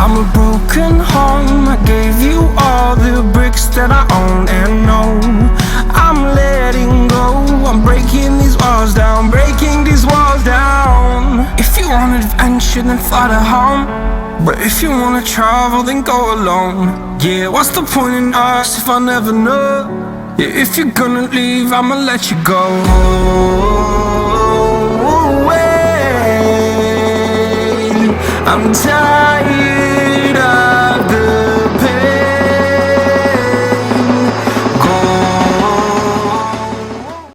I'm a broken home. I gave you all the bricks that I own and know. I'm letting go. I'm breaking these walls down, breaking these walls down. If you want adventure, then fly to home. But if you wanna travel, then go alone. Yeah, what's the point in us if I never know? Yeah, if you're gonna leave, I'ma let you go. I'm tired